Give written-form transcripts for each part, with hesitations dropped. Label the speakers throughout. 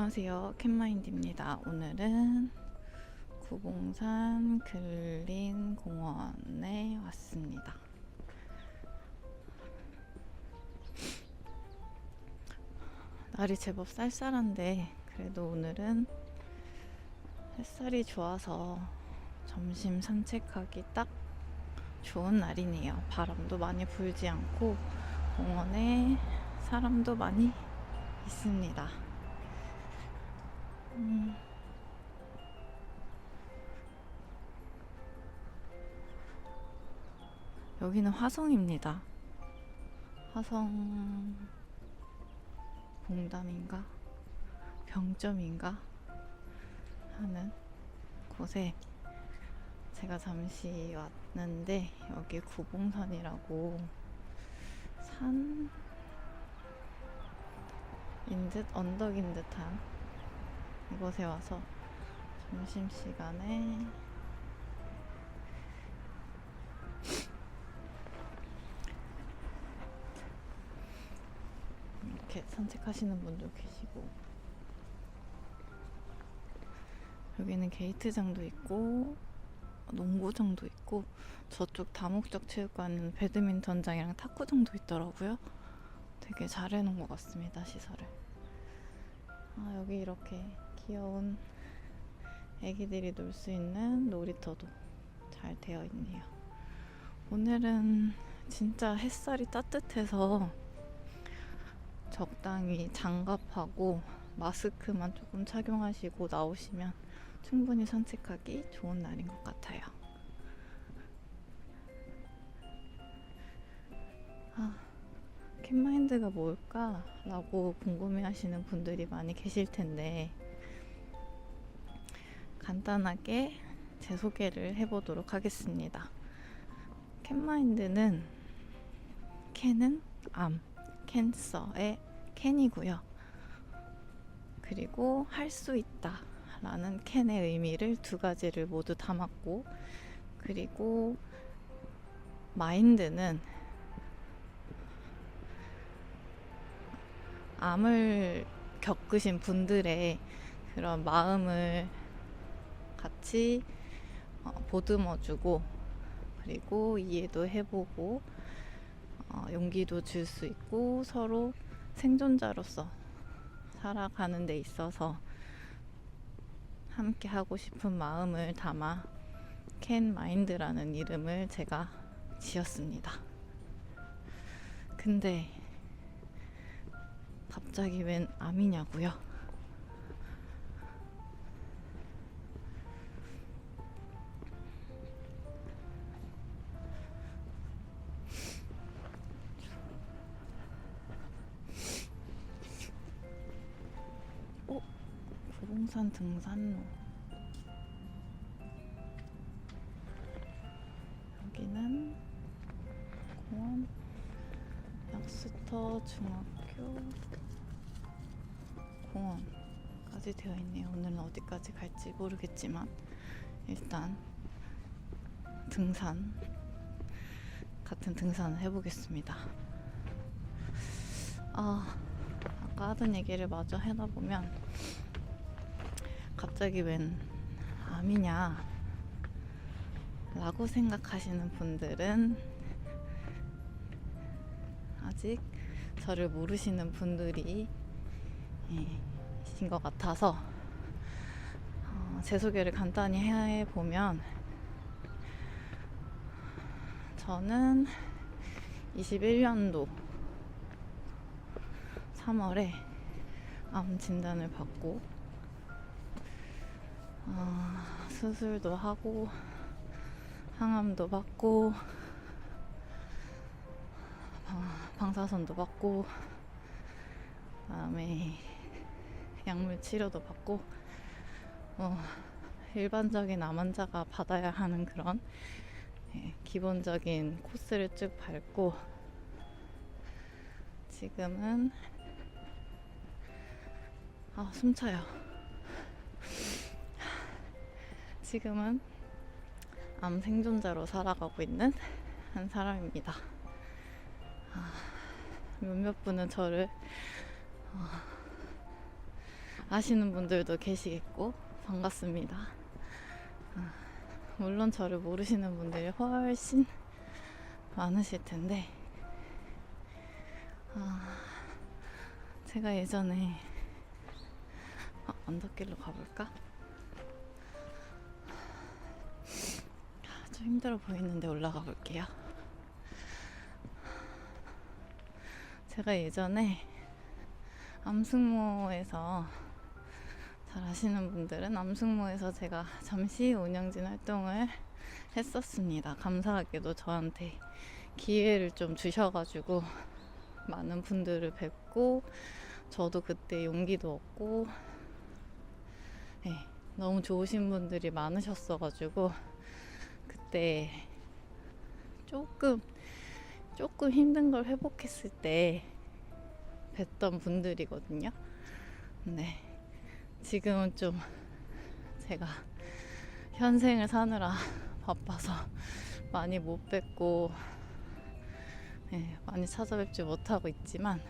Speaker 1: 안녕하세요, 캣마인드입니다. 오늘은 구봉산 근린공원에 왔습니다. 날이 제법 쌀쌀한데 그래도 오늘은 햇살이 좋아서 점심 산책하기 딱 좋은 날이네요. 바람도 많이 불지 않고 공원에 사람도 많이 있습니다. 여기는 화성입니다. 화성 봉담인가 병점인가 하는 곳에 제가 잠시 왔는데, 여기 구봉산이라고 산인 듯 언덕인 듯한 이곳에 와서 점심시간에 이렇게 산책하시는 분도 계시고, 여기는 게이트장도 있고 농구장도 있고, 저쪽 다목적 체육관은 배드민턴장이랑 탁구장도 있더라고요. 되게 잘 해놓은 것 같습니다, 시설을. 여기 이렇게 귀여운 애기들이 놀 수 있는 놀이터도 잘 되어 있네요. 오늘은 진짜 햇살이 따뜻해서 적당히 장갑하고 마스크만 조금 착용하시고 나오시면 충분히 산책하기 좋은 날인 것 같아요. 캣마인드가 뭘까? 라고 궁금해 하시는 분들이 많이 계실 텐데, 간단하게 제 소개를 해보도록 하겠습니다. 캣마인드는 캔은 암, 캔서의 캔이고요. 그리고 할 수 있다 라는 캔의 의미를 두 가지를 모두 담았고, 그리고 마인드는 암을 겪으신 분들의 그런 마음을 같이 보듬어주고, 그리고 이해도 해보고 용기도 줄 수 있고, 서로 생존자로서 살아가는 데 있어서 함께 하고 싶은 마음을 담아 캔 마인드라는 이름을 제가 지었습니다. 근데 갑자기 웬 암이냐고요? 구봉산 등산로. 여기는 공원 약스터 중학교 공원까지 되어 있네요. 오늘은 어디까지 갈지 모르겠지만 일단 같은 등산을 해보겠습니다. 아까 하던 얘기를 마저 하다 보면 갑자기 웬 암이냐 라고 생각하시는 분들은 아직 저를 모르시는 분들이 이신 것 같아서 제 소개를 간단히 해보면, 저는 21년도 3월에 암 진단을 받고 수술도 하고 항암도 받고 방사선도 받고, 그다음에 약물 치료도 받고, 일반적인 암 환자가 받아야 하는 그런 기본적인 코스를 쭉 밟고, 지금은 숨차요. 지금은 암 생존자로 살아가고 있는 한 사람입니다. 몇몇 분은 저를 아시는 분들도 계시겠고 반갑습니다. 물론 저를 모르시는 분들이 훨씬 많으실 텐데 제가 예전에 언덕길로 가볼까? 좀 힘들어 보이는데 올라가 볼게요. 제가 예전에 암승모에서, 잘 아시는 분들은 암승모에서 제가 잠시 운영진 활동을 했었습니다. 감사하게도 저한테 기회를 좀 주셔가지고 많은 분들을 뵙고 저도 그때 용기도 얻고 너무 좋으신 분들이 많으셨어가지고 그때 조금 힘든 걸 회복했을 때 뵀던 분들이거든요. 근데 지금은 좀 제가 현생을 사느라 바빠서 많이 못 뵙고 많이 찾아뵙지 못하고 있지만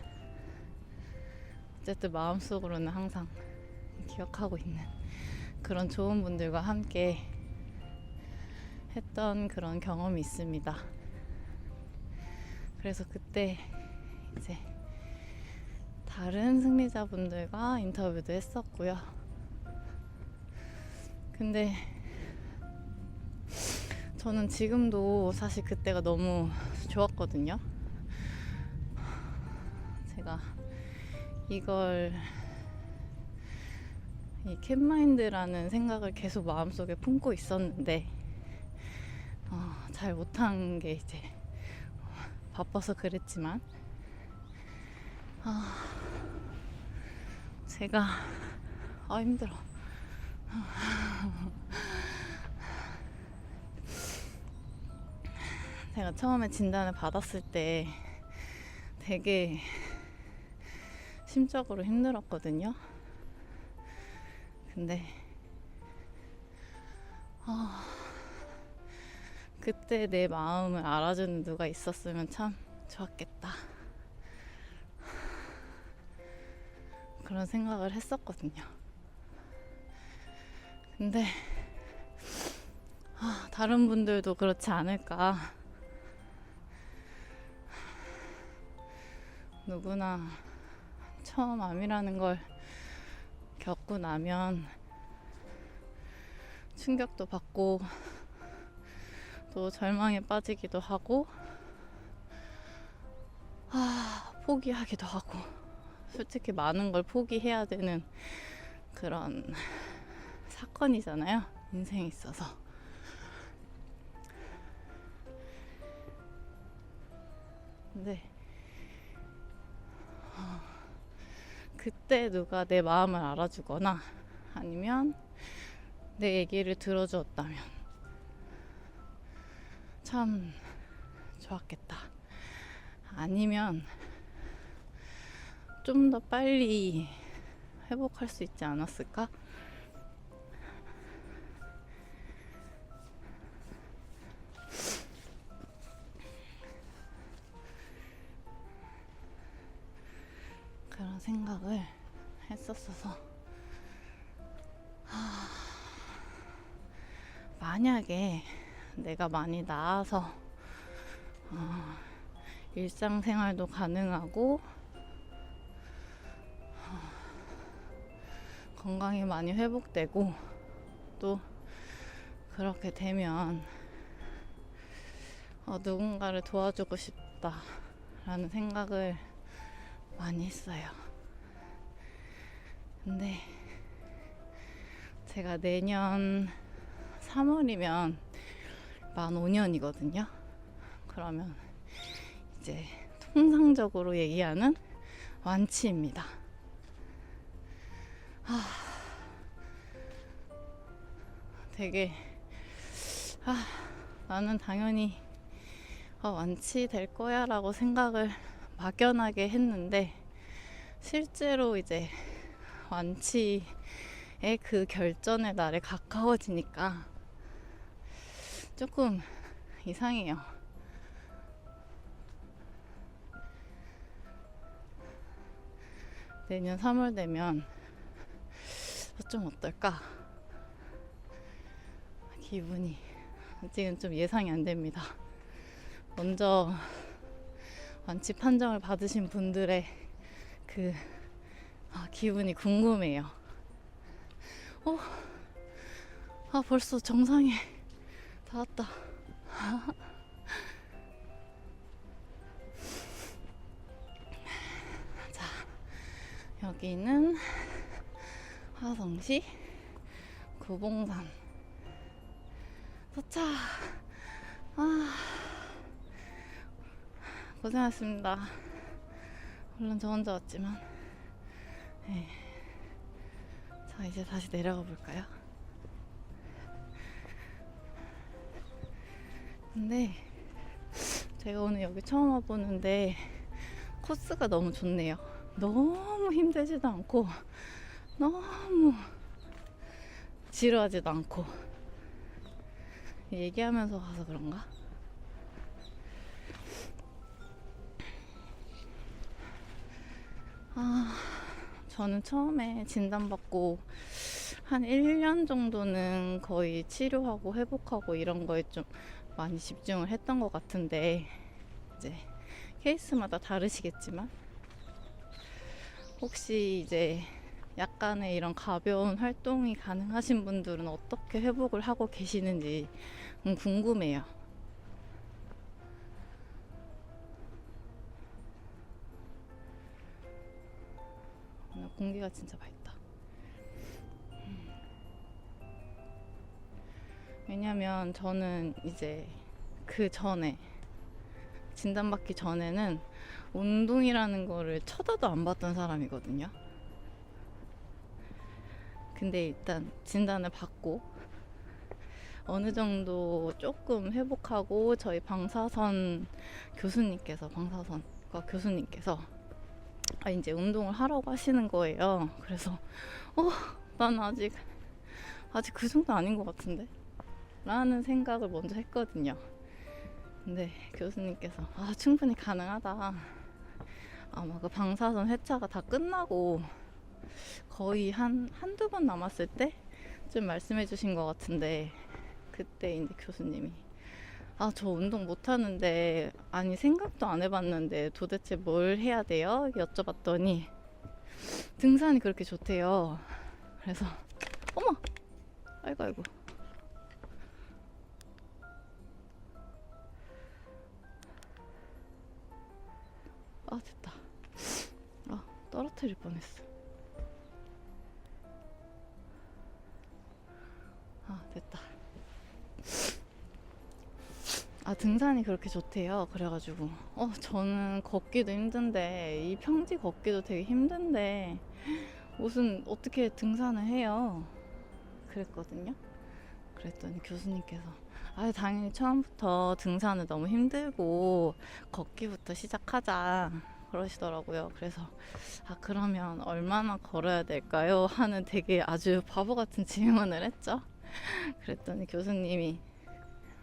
Speaker 1: 어쨌든 마음속으로는 항상 기억하고 있는 그런 좋은 분들과 함께 했던 그런 경험이 있습니다. 그래서 그때 이제 다른 승리자분들과 인터뷰도 했었고요. 근데 저는 지금도 사실 그때가 너무 좋았거든요. 제가 이걸 이 캣마인드라는 생각을 계속 마음속에 품고 있었는데 잘 못한 게 이제 바빠서 그랬지만 제가 힘들어. 제가 처음에 진단을 받았을 때 되게 심적으로 힘들었거든요. 근데 그때 내 마음을 알아주는 누가 있었으면 참 좋았겠다, 그런 생각을 했었거든요. 근데 다른 분들도 그렇지 않을까. 누구나 처음 암이라는 걸 겪고 나면 충격도 받고 또 절망에 빠지기도 하고 포기하기도 하고, 솔직히 많은 걸 포기해야 되는 그런 사건이잖아요, 인생에 있어서. 근데 그때 누가 내 마음을 알아주거나 아니면 내 얘기를 들어주었다면 참 좋았겠다. 아니면 좀 더 빨리 회복할 수 있지 않았을까? 그런 생각을 했었어서 만약에 내가 많이 나아서 일상생활도 가능하고 건강이 많이 회복되고 또 그렇게 되면 누군가를 도와주고 싶다라는 생각을 많이 했어요. 근데 제가 내년 3월이면 만 5년이거든요. 그러면 이제 통상적으로 얘기하는 완치입니다. 되게 나는 당연히 완치될 거야 라고 생각을 막연하게 했는데, 실제로 이제 완치의 그 결전의 날에 가까워지니까 조금 이상해요. 내년 3월 되면 좀 어떨까? 기분이 아직은 좀 예상이 안 됩니다. 먼저 완치 판정을 받으신 분들의 그 기분이 궁금해요. 벌써 정상에 닿았다. 자, 여기는 화성시 구봉산 도착. 고생하셨습니다. 물론 저 혼자 왔지만. 네. 자, 이제 다시 내려가 볼까요? 근데 제가 오늘 여기 처음 와보는데 코스가 너무 좋네요. 너무 힘들지도 않고 너무 지루하지도 않고. 얘기하면서 가서 그런가? 저는 처음에 진단받고 한 1년 정도는 거의 치료하고 회복하고 이런 거에 좀 많이 집중을 했던 것 같은데, 이제 케이스마다 다르시겠지만 혹시 이제 약간의 이런 가벼운 활동이 가능하신 분들은 어떻게 회복을 하고 계시는지 궁금해요. 오늘 공기가 진짜 맑다. 왜냐면 저는 이제 그 전에 진단받기 전에는 운동이라는 거를 쳐다도 안 봤던 사람이거든요. 근데 일단 진단을 받고 어느 정도 조금 회복하고 저희 방사선과 교수님께서 이제 운동을 하라고 하시는 거예요. 그래서 난 아직 그 정도 아닌 것 같은데 라는 생각을 먼저 했거든요. 근데 교수님께서 충분히 가능하다. 아마 그 방사선 회차가 다 끝나고 거의 한두 번 남았을 때 좀 말씀해 주신 것 같은데, 그때 이제 교수님이 저 운동 못하는데, 아니 생각도 안 해봤는데 도대체 뭘 해야 돼요? 여쭤봤더니 등산이 그렇게 좋대요. 그래서 어머! 아이고 됐다. 떨어뜨릴 뻔했어. 됐다. 등산이 그렇게 좋대요. 그래가지고 저는 걷기도 힘든데, 이 평지 걷기도 되게 힘든데 무슨 어떻게 등산을 해요? 그랬거든요. 그랬더니 교수님께서 당연히 처음부터 등산은 너무 힘들고 걷기부터 시작하자 그러시더라고요. 그래서 그러면 얼마나 걸어야 될까요? 하는 되게 아주 바보 같은 질문을 했죠. 그랬더니 교수님이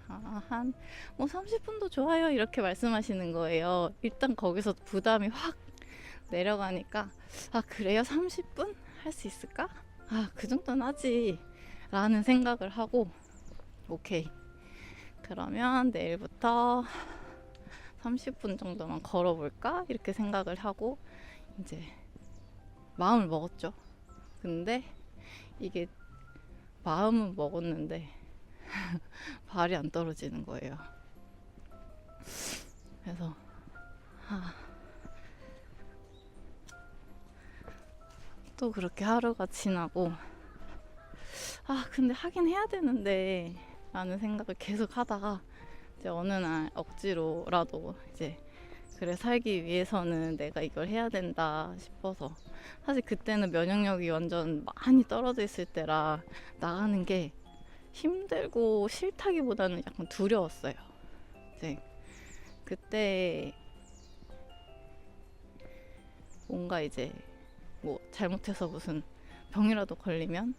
Speaker 1: 한 30분도 좋아요 이렇게 말씀하시는 거예요. 일단 거기서 부담이 확 내려가니까 그래요? 30분? 할 수 있을까? 그 정도는 하지 라는 생각을 하고, 오케이, 그러면 내일부터 30분 정도만 걸어볼까? 이렇게 생각을 하고 이제 마음을 먹었죠. 근데 이게 마음은 먹었는데 발이 안 떨어지는 거예요. 그래서 또 그렇게 하루가 지나고 근데 하긴 해야 되는데 라는 생각을 계속 하다가 이제 어느 날 억지로라도 이제 그래 살기 위해서는 내가 이걸 해야 된다 싶어서, 사실 그때는 면역력이 완전 많이 떨어져 있을 때라 나가는 게 힘들고 싫다기보다는 약간 두려웠어요. 이제 그때 뭔가 이제 잘못해서 무슨 병이라도 걸리면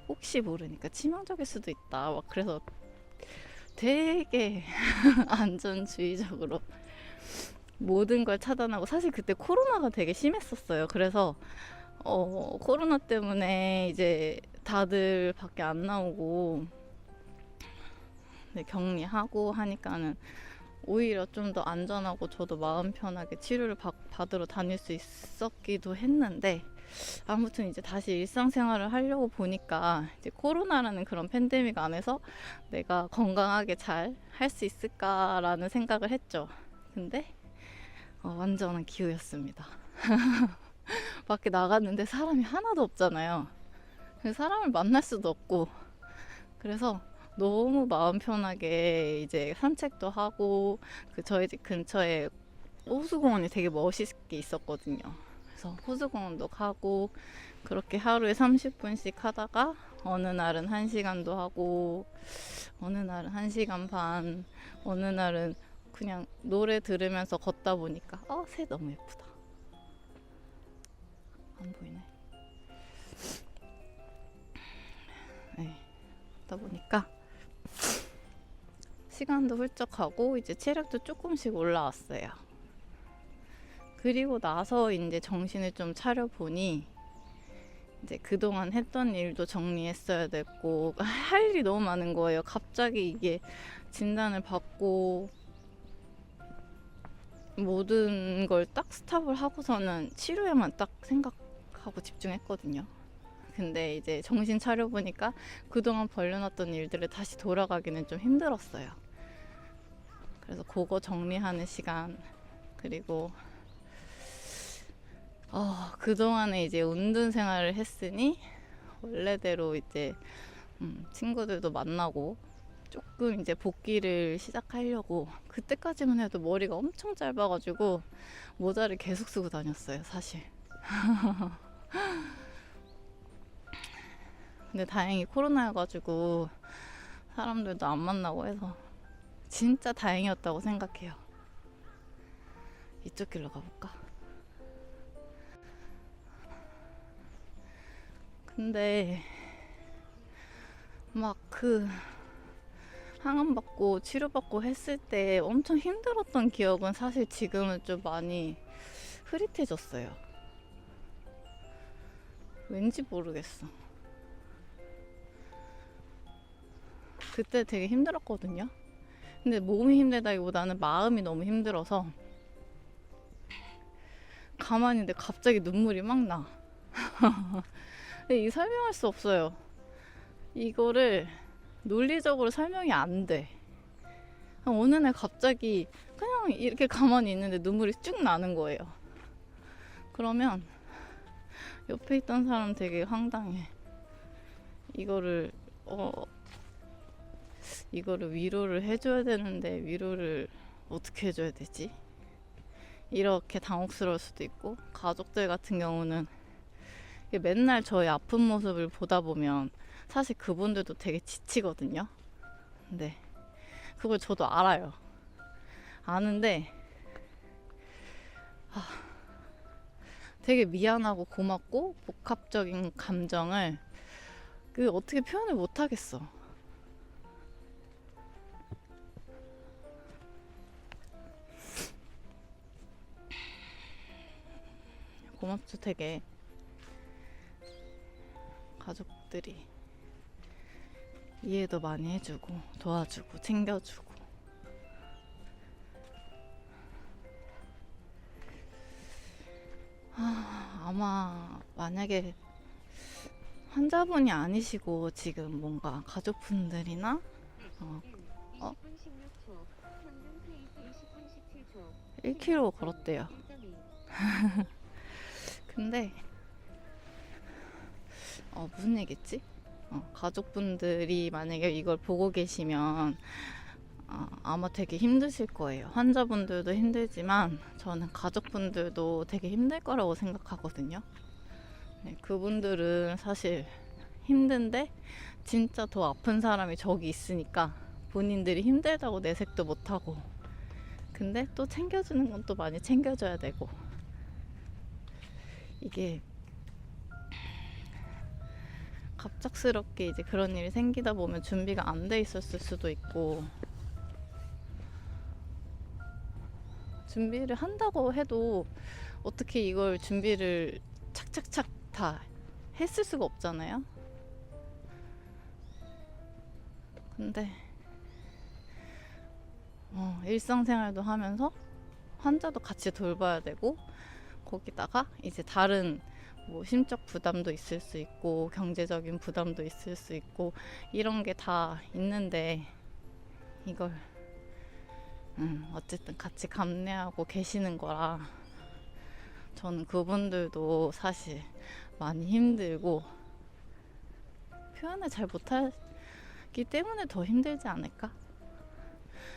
Speaker 1: 혹시 모르니까 치명적일 수도 있다. 그래서 되게 안전주의적으로 모든 걸 차단하고, 사실 그때 코로나가 되게 심했었어요. 그래서 코로나 때문에 이제 다들 밖에 안 나오고 네, 격리하고 하니까는 오히려 좀 더 안전하고 저도 마음 편하게 치료를 받으러 다닐 수 있었기도 했는데, 아무튼 이제 다시 일상생활을 하려고 보니까 이제 코로나라는 그런 팬데믹 안에서 내가 건강하게 잘 할 수 있을까라는 생각을 했죠. 근데 완전한 기우였습니다. 밖에 나갔는데 사람이 하나도 없잖아요. 사람을 만날 수도 없고, 그래서 너무 마음 편하게 이제 산책도 하고, 저희 집 근처에 호수공원이 되게 멋있게 있었거든요. 그래서 호수공원도 가고, 그렇게 하루에 30분씩 하다가 어느 날은 1시간도 하고, 어느 날은 1시간 반, 어느 날은 그냥 노래 들으면서 걷다 보니까 새 너무 예쁘다. 안 보이네. 네, 걷다 보니까 시간도 훌쩍 가고 이제 체력도 조금씩 올라왔어요. 그리고 나서 이제 정신을 좀 차려보니 이제 그동안 했던 일도 정리했어야 됐고, 할 일이 너무 많은 거예요. 갑자기 이게 진단을 받고 모든 걸 딱 스탑을 하고서는 치료에만 딱 생각하고 집중했거든요. 근데 이제 정신 차려보니까 그동안 벌려놨던 일들을 다시 돌아가기는 좀 힘들었어요. 그래서 그거 정리하는 시간, 그리고 그동안에 이제 운동 생활을 했으니 원래대로 이제 친구들도 만나고 조금 이제 복귀를 시작하려고, 그때까지만 해도 머리가 엄청 짧아가지고 모자를 계속 쓰고 다녔어요, 사실. 근데 다행히 코로나여가지고 사람들도 안 만나고 해서 진짜 다행이었다고 생각해요. 이쪽 길로 가볼까? 근데 막 항암받고 치료받고 했을 때 엄청 힘들었던 기억은 사실 지금은 좀 많이 흐릿해졌어요. 왠지 모르겠어. 그때 되게 힘들었거든요. 근데 몸이 힘들다기보다는 마음이 너무 힘들어서 가만히 있는데 갑자기 눈물이 막 나. 근데 이게 설명할 수 없어요. 이거를 논리적으로 설명이 안 돼. 어느 날 갑자기 그냥 이렇게 가만히 있는데 눈물이 쭉 나는 거예요. 그러면 옆에 있던 사람 되게 황당해. 이거를 위로를 해줘야 되는데 위로를 어떻게 해줘야 되지? 이렇게 당혹스러울 수도 있고, 가족들 같은 경우는 맨날 저의 아픈 모습을 보다 보면 사실 그분들도 되게 지치거든요. 근데 그걸 저도 알아요. 아는데 되게 미안하고 고맙고 복합적인 감정을 어떻게 표현을 못 하겠어. 고맙죠, 되게. 가족들이 이해도 많이 해주고 도와주고 챙겨주고. 아마 만약에 환자분이 아니시고 지금 뭔가 가족분들이나 1km 걸었대요. 근데 무슨 얘기했지? 가족분들이 만약에 이걸 보고 계시면 아마 되게 힘드실 거예요. 환자분들도 힘들지만 저는 가족분들도 되게 힘들 거라고 생각하거든요. 네, 그분들은 사실 힘든데 진짜 더 아픈 사람이 저기 있으니까 본인들이 힘들다고 내색도 못하고, 근데 또 챙겨주는 건 또 많이 챙겨줘야 되고, 이게 갑작스럽게 이제 그런 일이 생기다 보면 준비가 안 돼 있었을 수도 있고, 준비를 한다고 해도 어떻게 이걸 준비를 착착착 다 했을 수가 없잖아요. 근데 일상생활도 하면서 환자도 같이 돌봐야 되고, 거기다가 이제 다른 뭐 심적 부담도 있을 수 있고 경제적인 부담도 있을 수 있고 이런 게 다 있는데, 이걸 어쨌든 같이 감내하고 계시는 거라 저는 그분들도 사실 많이 힘들고 표현을 잘 못하기 때문에 더 힘들지 않을까?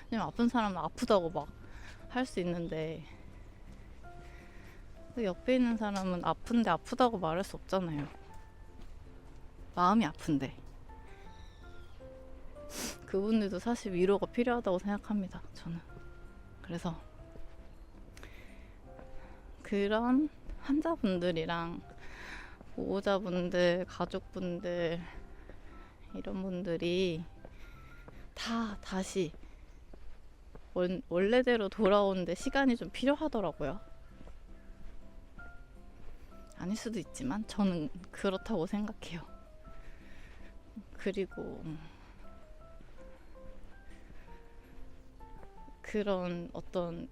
Speaker 1: 왜냐면 아픈 사람은 아프다고 막 할 수 있는데, 그 옆에 있는 사람은 아픈데 아프다고 말할 수 없잖아요. 마음이 아픈데. 그분들도 사실 위로가 필요하다고 생각합니다, 저는. 그래서 그런 환자분들이랑 보호자분들, 가족분들, 이런 분들이 다 다시 원래대로 돌아오는데 시간이 좀 필요하더라고요. 아닐 수도 있지만 저는 그렇다고 생각해요. 그리고 그런 어떤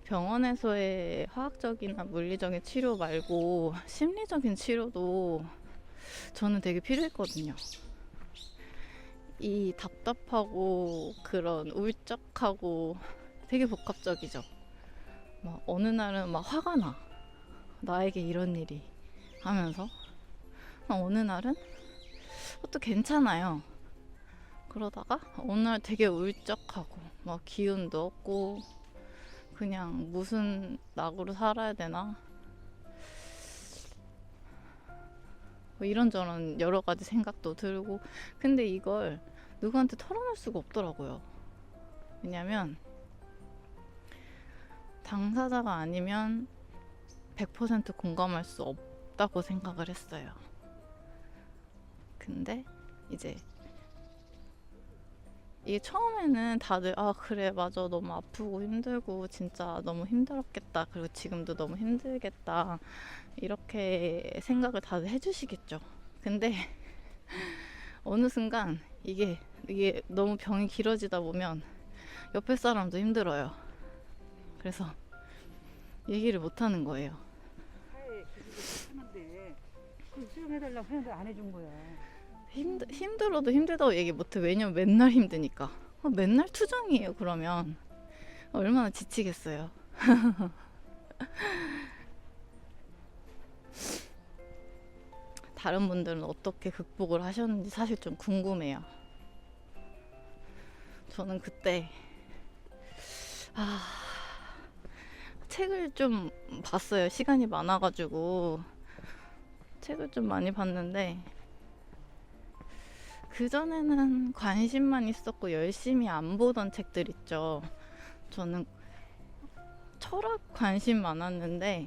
Speaker 1: 병원에서의 화학적이나 물리적인 치료 말고 심리적인 치료도 저는 되게 필요했거든요. 이 답답하고 그런 울적하고 되게 복합적이죠. 막 어느 날은 막 화가 나. 나에게 이런 일이 하면서 어느 날은 또 괜찮아요. 그러다가 어느 날 되게 울적하고 막 기운도 없고 그냥 무슨 낙으로 살아야 되나 뭐 이런저런 여러 가지 생각도 들고, 근데 이걸 누구한테 털어놓을 수가 없더라고요. 왜냐면 당사자가 아니면 100% 공감할 수 없다고 생각을 했어요. 근데 이제 이게 처음에는 다들 그래 맞아 너무 아프고 힘들고 진짜 너무 힘들었겠다, 그리고 지금도 너무 힘들겠다 이렇게 생각을 다들 해주시겠죠. 근데 어느 순간 이게 너무 병이 길어지다 보면 옆에 사람도 힘들어요. 그래서 얘기를 못 하는 거예요.
Speaker 2: 하는데 그 수용해달라고 했는데 안 해준 거야.
Speaker 1: 힘들어도 힘들다고 얘기 못해. 왜냐면 맨날 힘드니까. 맨날 투정이에요. 그러면 얼마나 지치겠어요. 다른 분들은 어떻게 극복을 하셨는지 사실 좀 궁금해요. 저는 그때 책을 좀 봤어요. 시간이 많아가지고 책을 좀 많이 봤는데, 그전에는 관심만 있었고 열심히 안 보던 책들 있죠. 저는 철학 관심 많았는데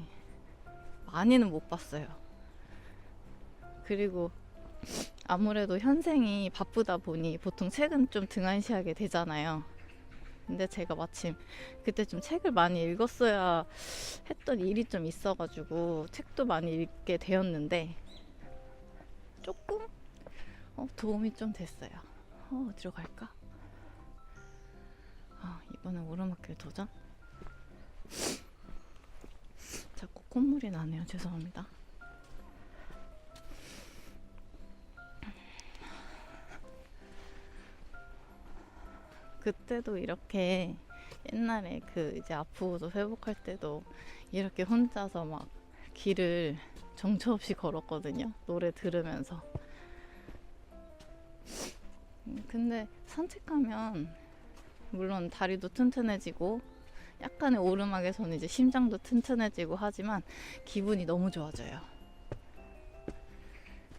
Speaker 1: 많이는 못 봤어요. 그리고 아무래도 현생이 바쁘다 보니 보통 책은 좀 등한시하게 되잖아요. 근데 제가 마침 그때 좀 책을 많이 읽었어야 했던 일이 좀 있어가지고 책도 많이 읽게 되었는데 조금 도움이 좀 됐어요. 어디로 갈까? 이번엔 오르막길 도전? 자꾸 콧물이 나네요. 죄송합니다. 그때도 이렇게 옛날에 그 이제 아프고도 회복할 때도 이렇게 혼자서 막 길을 정처 없이 걸었거든요. 노래 들으면서. 근데 산책하면 물론 다리도 튼튼해지고 약간의 오르막에서는 이제 심장도 튼튼해지고 하지만 기분이 너무 좋아져요.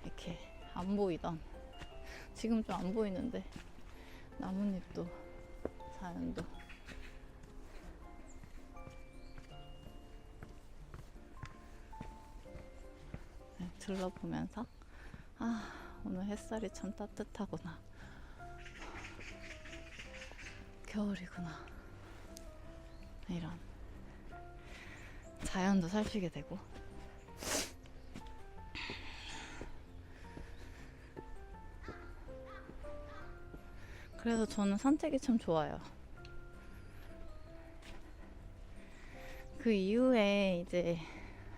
Speaker 1: 이렇게 안 보이던, 지금 좀 안 보이는데 나뭇잎도 자연도 둘러보면서 오늘 햇살이 참 따뜻하구나, 겨울이구나, 이런 자연도 살피게 되고. 그래서 저는 산책이 참 좋아요. 그 이후에 이제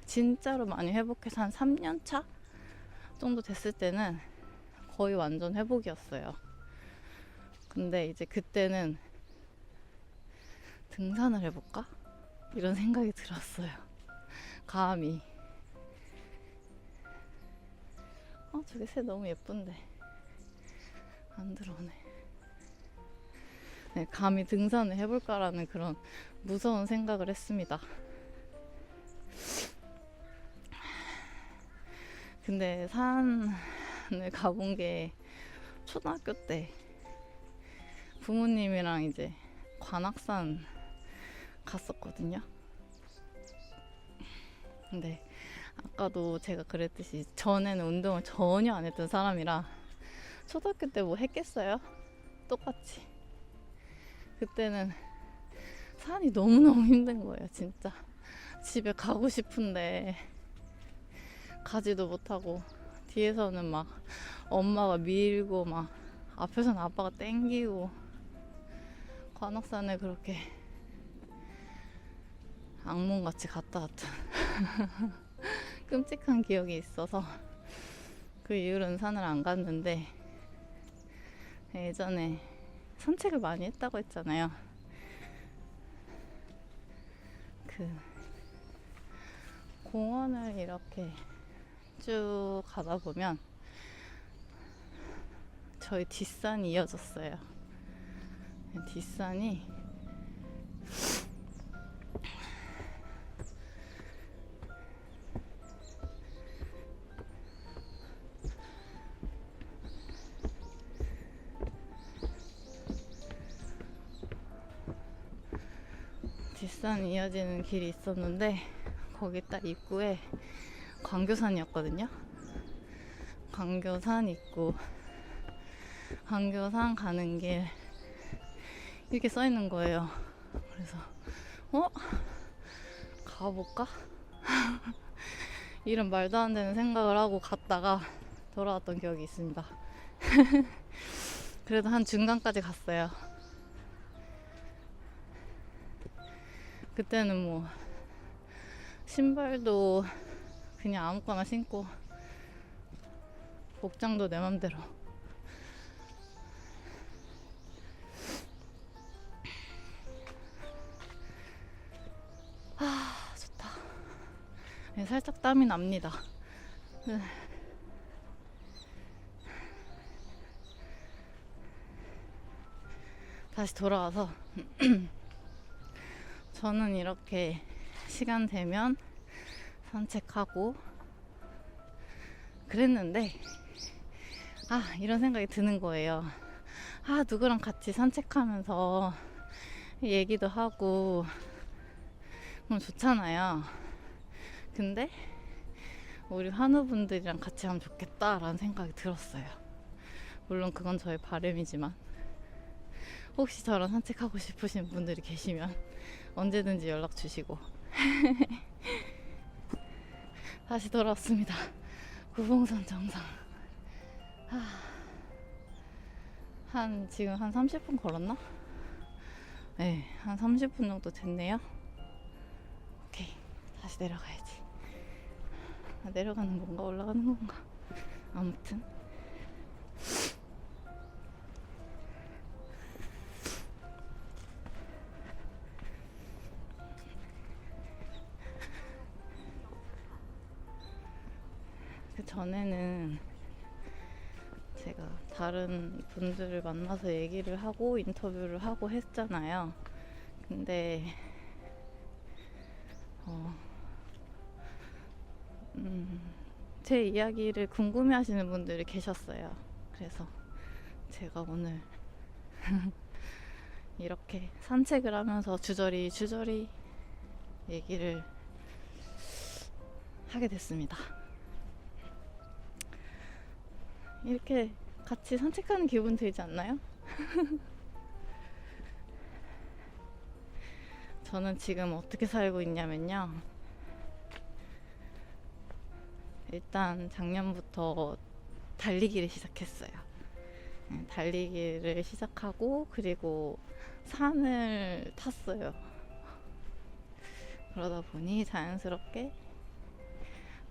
Speaker 1: 진짜로 많이 회복해서 한 3년 차 정도 됐을 때는 거의 완전 회복이었어요. 근데 이제 그때는 등산을 해볼까? 이런 생각이 들었어요. 감히. 저기 새 너무 예쁜데 안 들어오네. 네, 감히 등산을 해볼까라는 그런 무서운 생각을 했습니다. 근데 산을 가본 게 초등학교 때 부모님이랑 이제 관악산 갔었거든요. 근데 아까도 제가 그랬듯이 전에는 운동을 전혀 안 했던 사람이라 초등학교 때 뭐 했겠어요? 똑같이. 그때는 산이 너무너무 힘든 거예요, 진짜. 집에 가고 싶은데 가지도 못하고 뒤에서는 막 엄마가 밀고 막 앞에서는 아빠가 땡기고 관악산에 그렇게 악몽같이 갔다 왔던 끔찍한 기억이 있어서 그 이후로는 산을 안 갔는데, 예전에 산책을 많이 했다고 했잖아요. 그 공원을 이렇게 쭉 가다 보면 저희 뒷산이 이어졌어요. 뒷산이 이어지는 길이 있었는데 거기 딱 입구에 광교산이었거든요. 광교산 입구, 광교산 가는 길 이렇게 써 있는 거예요. 그래서 가볼까? 이런 말도 안 되는 생각을 하고 갔다가 돌아왔던 기억이 있습니다. 그래도 한 중간까지 갔어요. 그때는 뭐 신발도 그냥 아무거나 신고 복장도 내 맘대로. 좋다. 네, 살짝 땀이 납니다. 다시 돌아와서 저는 이렇게 시간 되면 산책하고 그랬는데 이런 생각이 드는 거예요. 누구랑 같이 산책하면서 얘기도 하고 그럼 좋잖아요. 근데 우리 환우분들이랑 같이 하면 좋겠다라는 생각이 들었어요. 물론 그건 저의 바람이지만 혹시 저랑 산책하고 싶으신 분들이 계시면 언제든지 연락 주시고. 다시 돌아왔습니다. 구봉산 정상. 지금 한 30분 걸었나? 네, 한 30분 정도 됐네요. 오케이, 다시 내려가야지. 내려가는 건가 올라가는 건가? 아무튼 그 전에는 제가 다른 분들을 만나서 얘기를 하고 인터뷰를 하고 했잖아요. 근데 제 이야기를 궁금해하시는 분들이 계셨어요. 그래서 제가 오늘 이렇게 산책을 하면서 주저리 얘기를 하게 됐습니다. 이렇게 같이 산책하는 기분 들지 않나요? 저는 지금 어떻게 살고 있냐면요. 일단 작년부터 달리기를 시작했어요. 달리기를 시작하고 그리고 산을 탔어요. 그러다 보니 자연스럽게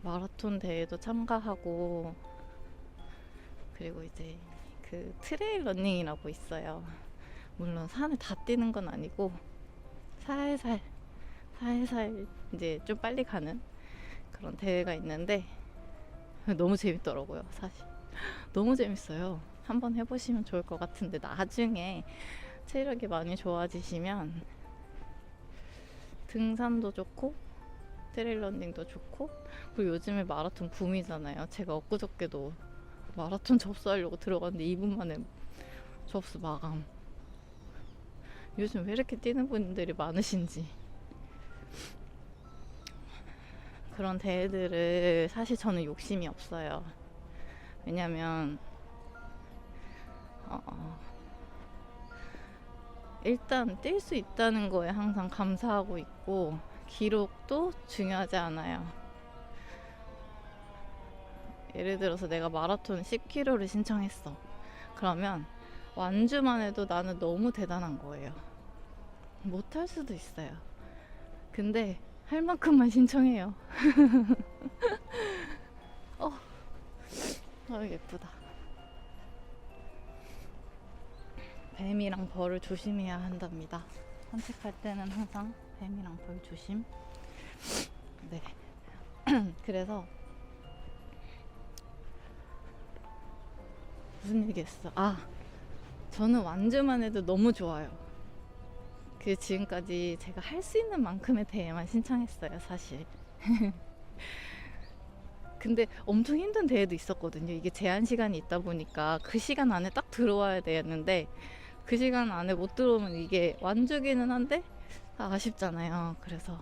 Speaker 1: 마라톤 대회도 참가하고 그리고 이제 그 트레일 러닝이라고 있어요. 물론 산을 다 뛰는 건 아니고 살살 이제 좀 빨리 가는 그런 대회가 있는데 너무 재밌더라고요. 사실 너무 재밌어요. 한번 해보시면 좋을 것 같은데 나중에 체력이 많이 좋아지시면 등산도 좋고 트레일 러닝도 좋고 그리고 요즘에 마라톤 붐이잖아요. 제가 엊그저께도 마라톤 접수하려고 들어갔는데 2분 만에 접수 마감. 요즘 왜 이렇게 뛰는 분들이 많으신지. 그런 대회들을 사실 저는 욕심이 없어요. 왜냐면 일단 뛸 수 있다는 거에 항상 감사하고 있고 기록도 중요하지 않아요. 예를 들어서 내가 마라톤 10km를 신청했어. 그러면 완주만 해도 나는 너무 대단한 거예요. 못할 수도 있어요. 근데 할 만큼만 신청해요. 예쁘다. 뱀이랑 벌을 조심해야 한답니다. 산책할 때는 항상 뱀이랑 벌 조심. 네. 그래서 무슨 얘기했어? 저는 완주만 해도 너무 좋아요. 그 지금까지 제가 할 수 있는 만큼의 대회만 신청했어요, 사실. 근데 엄청 힘든 대회도 있었거든요. 이게 제한 시간이 있다 보니까 그 시간 안에 딱 들어와야 되는데 그 시간 안에 못 들어오면 이게 완주기는 한데 아쉽잖아요. 그래서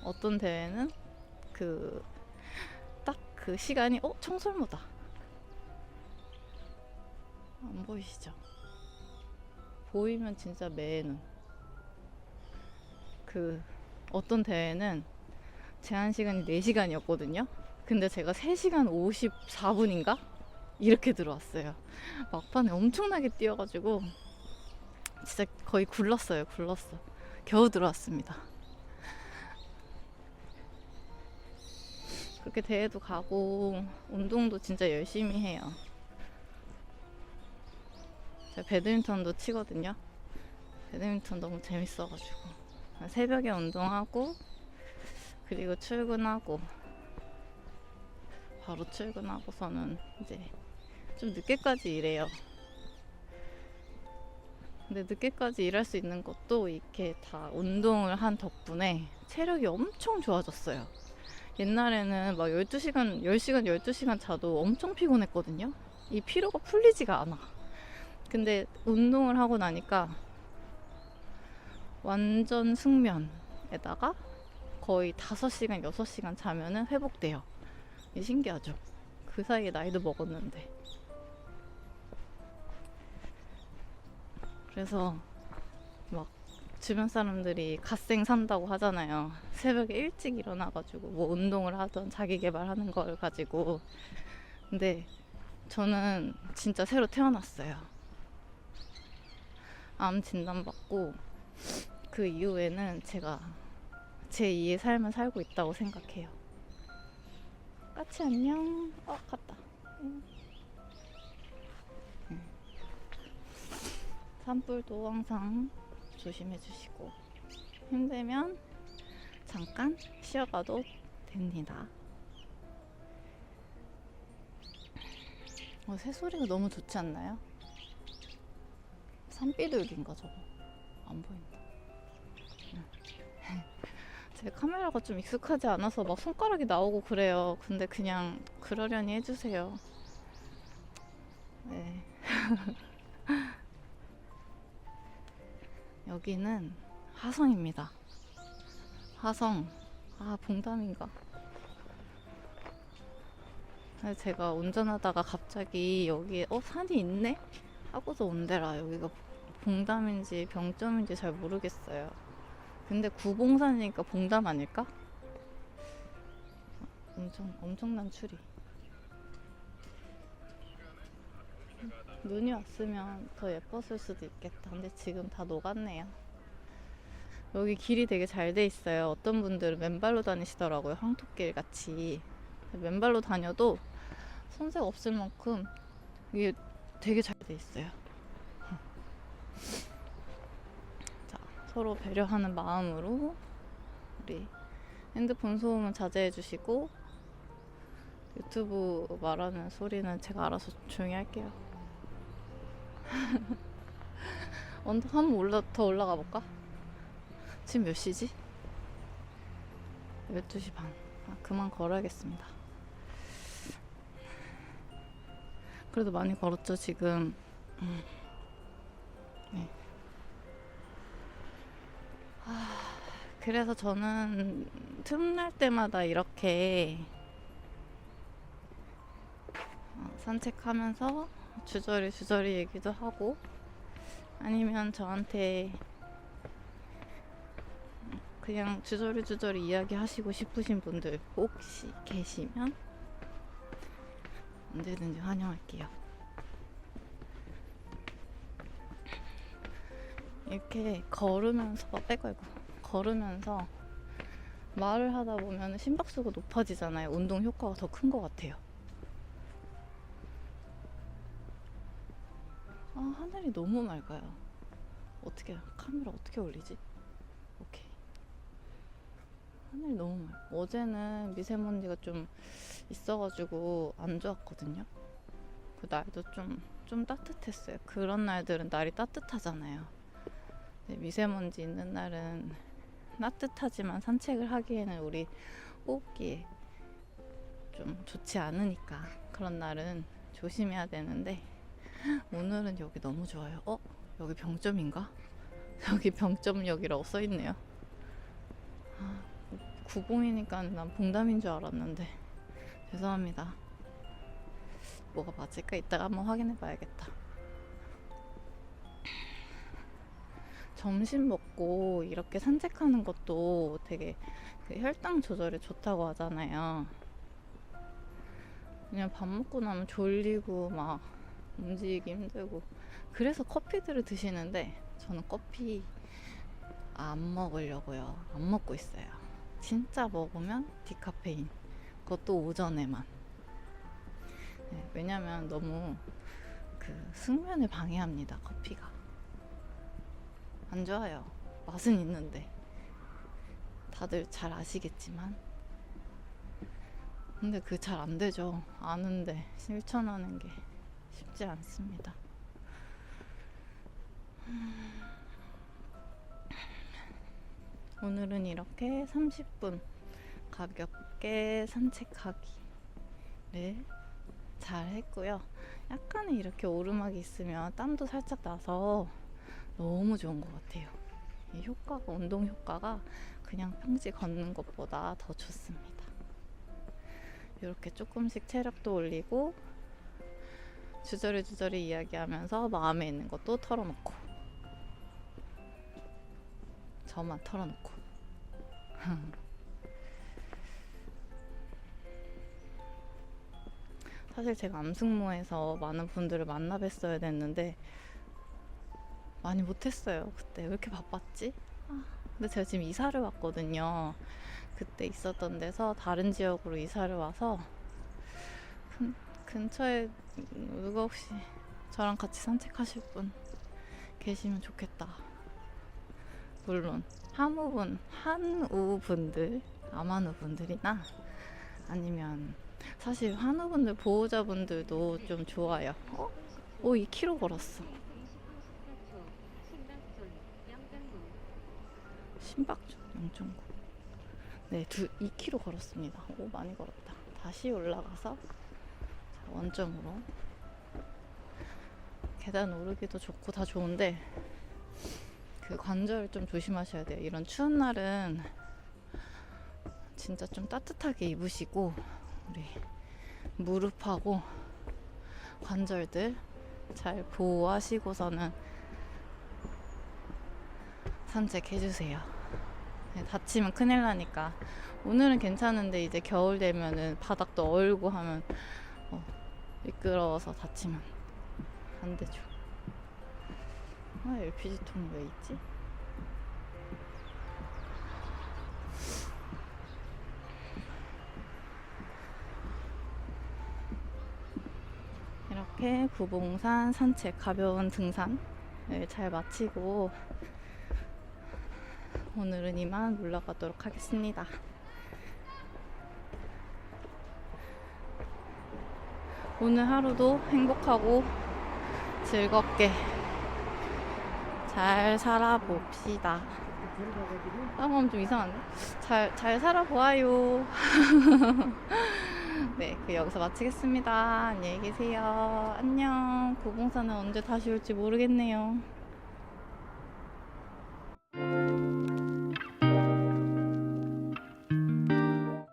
Speaker 1: 어떤 대회는 딱 그 시간이 청설모다. 안 보이시죠? 보이면 진짜 매는 어떤 대회는 제한 시간이 4시간이었거든요. 근데 제가 3시간 54분인가? 이렇게 들어왔어요. 막판에 엄청나게 뛰어가지고 진짜 거의 굴렀어. 겨우 들어왔습니다. 그렇게 대회도 가고 운동도 진짜 열심히 해요. 제가 배드민턴도 치거든요. 배드민턴 너무 재밌어가지고 새벽에 운동하고 그리고 출근하고 바로 출근하고서는 이제 좀 늦게까지 일해요. 근데 늦게까지 일할 수 있는 것도 이렇게 다 운동을 한 덕분에 체력이 엄청 좋아졌어요. 옛날에는 막 12시간, 10시간, 12시간 자도 엄청 피곤했거든요. 이 피로가 풀리지가 않아. 근데 운동을 하고 나니까 완전 숙면에다가 거의 5시간, 6시간 자면은 회복돼요. 이게 신기하죠? 그 사이에 나이도 먹었는데. 그래서 막 주변 사람들이 갓생 산다고 하잖아요. 새벽에 일찍 일어나가지고 뭐 운동을 하던 자기 개발하는 걸 가지고. 근데 저는 진짜 새로 태어났어요. 암 진단받고 그 이후에는 제가 제 2의 삶을 살고 있다고 생각해요. 까치 안녕. 갔다. 산불도 항상 조심해 주시고 힘들면 잠깐 쉬어가도 됩니다. 새소리가 너무 좋지 않나요? 산비둘기인가 저거? 안 보인다. 제 카메라가 좀 익숙하지 않아서 막 손가락이 나오고 그래요. 근데 그냥 그러려니 해주세요. 네. 여기는 하성입니다. 하성. 봉담인가? 제가 운전하다가 갑자기 여기에 산이 있네? 하고서 온 데라 여기가 봉담인지 병점인지 잘 모르겠어요. 근데 구봉산이니까 봉담 아닐까? 엄청난 추리. 눈이 왔으면 더 예뻤을 수도 있겠다. 근데 지금 다 녹았네요. 여기 길이 되게 잘 돼 있어요. 어떤 분들은 맨발로 다니시더라고요. 황토길 같이. 맨발로 다녀도 손색 없을 만큼 이게 되게 잘 돼 있어요. 자, 서로 배려하는 마음으로 우리 핸드폰 소음은 자제해 주시고 유튜브 말하는 소리는 제가 알아서 조용히 할게요. 언덕 한번 더 올라가 볼까? 지금 몇 시지? 12시 반. 그만 걸어야겠습니다. 그래도 많이 걸었죠, 지금. 네. 그래서 저는 틈날 때마다 이렇게 산책하면서 주저리 얘기도 하고, 아니면 저한테 그냥 주저리 이야기 하시고 싶으신 분들 혹시 계시면 언제든지 환영할게요. 이렇게 걸으면서 걸으면서 말을 하다 보면 심박수가 높아지잖아요. 운동 효과가 더 큰 것 같아요. 하늘이 너무 맑아요. 카메라 어떻게 올리지? 오케이. 하늘이 너무 맑아. 어제는 미세먼지가 좀 있어가지고 안 좋았거든요. 그 날도 좀 따뜻했어요. 그런 날들은 날이 따뜻하잖아요. 미세먼지 있는 날은 따뜻하지만 산책을 하기에는 우리 호흡기에 좀 좋지 않으니까 그런 날은 조심해야 되는데, 오늘은 여기 너무 좋아요. 여기 병점인가? 여기 병점역이라고 써있네요. 90이니까 난 봉담인 줄 알았는데 죄송합니다. 뭐가 맞을까? 이따가 한번 확인해 봐야겠다. 점심 먹고 이렇게 산책하는 것도 되게 그 혈당 조절에 좋다고 하잖아요. 그냥 밥 먹고 나면 졸리고 막 움직이기 힘들고, 그래서 커피들을 드시는데 저는 커피 안 먹으려고요. 안 먹고 있어요. 진짜 먹으면 디카페인, 그것도 오전에만. 네, 왜냐면 너무 그 숙면을 방해합니다. 커피가 안 좋아요. 맛은 있는데 다들 잘 아시겠지만, 근데 그게 잘 안 되죠. 아는데 실천하는 게 쉽지 않습니다. 오늘은 이렇게 30분 가볍게 산책하기를 잘 했고요. 약간의 이렇게 오르막이 있으면 땀도 살짝 나서 너무 좋은 것 같아요. 이 효과가, 운동 효과가 그냥 평지 걷는 것보다 더 좋습니다. 이렇게 조금씩 체력도 올리고 주저리 이야기하면서 마음에 있는 것도 털어놓고, 저만 털어놓고. 사실 제가 암승모에서 많은 분들을 만나 뵀어야 됐는데 많이 못했어요. 그때 왜 이렇게 바빴지? 근데 제가 지금 이사를 왔거든요. 그때 있었던 데서 다른 지역으로 이사를 와서 근처에 누가 혹시 저랑 같이 산책하실 분 계시면 좋겠다. 물론 한우분들, 암한우분들이나 아니면 사실 한우분들 보호자분들도 좀 좋아요. 2km 걸었어. 신박촌 영종구. 네, 2km 걸었습니다. 많이 걸었다. 다시 올라가서 원점으로. 계단 오르기도 좋고 다 좋은데 그 관절 좀 조심하셔야 돼요. 이런 추운 날은 진짜 좀 따뜻하게 입으시고 우리 무릎하고 관절들 잘 보호하시고서는 산책해주세요. 다치면 큰일 나니까. 오늘은 괜찮은데 이제 겨울 되면은 바닥도 얼고 하면 미끄러워서 다치면 반대쪽. 아, LPG통이 왜 있지? 이렇게 구봉산 산책, 가벼운 등산을 잘 마치고 오늘은 이만 물러가도록 하겠습니다. 오늘 하루도 행복하고 즐겁게 잘 살아봅시다. 땀은 좀 이상한데? 잘 살아보아요. 네, 여기서 마치겠습니다. 안녕히 계세요. 안녕. 구봉산은 언제 다시 올지 모르겠네요.